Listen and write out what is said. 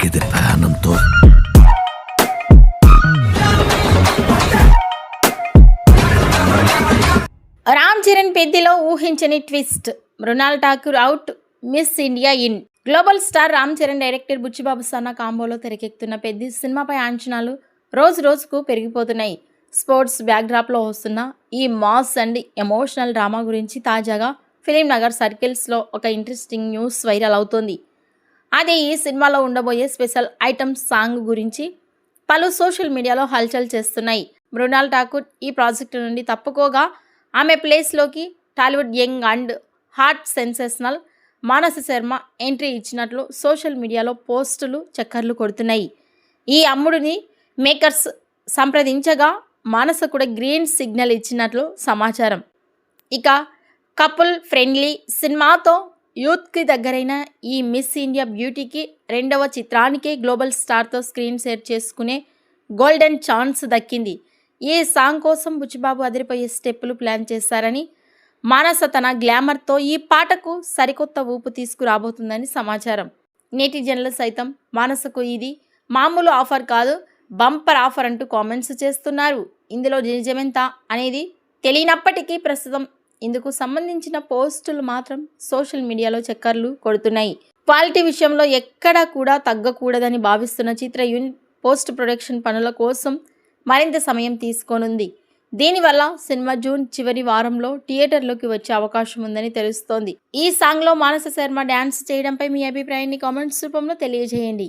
ఇది ప్రాణంతో. రామ్ చరణ్ పెద్దిలో ఊహించని twist. Mrunal Thakur out, miss India in. Global star Ram Charan, director Buchibabu Sana కాంబోలో తెరకెక్కుతున్న పెద్ది సినిమాపై అంచనాలు రోజు రోజుకు పెరిగిపోతున్నాయి. స్పోర్ట్స్ బ్యాక్డ్రాప్లో వస్తున్న ఈ మాస్ అండ్ ఎమోషనల్ డ్రామా గురించి తాజాగా ఫిలిం నగర్ సర్కిల్స్లో ఒక ఇంట్రెస్టింగ్ న్యూస్ వైరల్ అవుతోంది. అది ఈ సినిమాలో ఉండబోయే స్పెషల్ ఐటమ్ సాంగ్ గురించి పలు సోషల్ మీడియాలో హల్చల్ చేస్తున్నాయి. మృణాల్ ఠాకూర్ ఈ ప్రాజెక్టు నుండి తప్పుకోగా ఆమె ప్లేస్లోకి Tollywood young and hot sensational Manasa Sharma entry ఇచ్చినట్లు సోషల్ మీడియాలో పోస్టులు చక్కర్లు కొడుతున్నాయి. ఈ అమ్ముడిని మేకర్స్ సంప్రదించగా మానస కూడా గ్రీన్ సిగ్నల్ ఇచ్చినట్లు సమాచారం. ఇక కపుల్ ఫ్రెండ్లీ సినిమాతో యూత్కి దగ్గరైన ఈ మిస్ ఇండియా బ్యూటీకి రెండవ చిత్రానికే గ్లోబల్ స్టార్తో స్క్రీన్ షేర్ చేసుకునే గోల్డెన్ ఛాన్స్ దక్కింది. ఈ సాంగ్ కోసం బుచ్చిబాబు అదిరిపోయే స్టెప్పులు ప్లాన్ చేశారని, మానస తన గ్లామర్తో ఈ పాటకు సరికొత్త ఊపు తీసుకురాబోతుందని సమాచారం. నెటిజన్లు సైతం మానసకు ఇది మామూలు ఆఫర్ కాదు, బంపర్ ఆఫర్ అంటూ కామెంట్స్ చేస్తున్నారు. ఇందులో నిజమెంత అనేది తెలియనప్పటికీ ప్రస్తుతం ఇందుకు సంబంధించిన పోస్టులు మాత్రం సోషల్ మీడియాలో చక్కర్లు కొడుతున్నాయి. క్వాలిటీ విషయంలో ఎక్కడా కూడా తగ్గకూడదని భావిస్తున్న చిత్ర యూనిట్ పోస్ట్ ప్రొడక్షన్ పనుల కోసం మరింత సమయం తీసుకోనుంది. దీనివల్ల సినిమా జూన్ చివరి వారంలో థియేటర్లోకి వచ్చే అవకాశం ఉందని తెలుస్తోంది. ఈ సాంగ్లో మానస శర్మ డ్యాన్స్ చేయడంపై మీ అభిప్రాయాన్ని కామెంట్స్ రూపంలో తెలియజేయండి.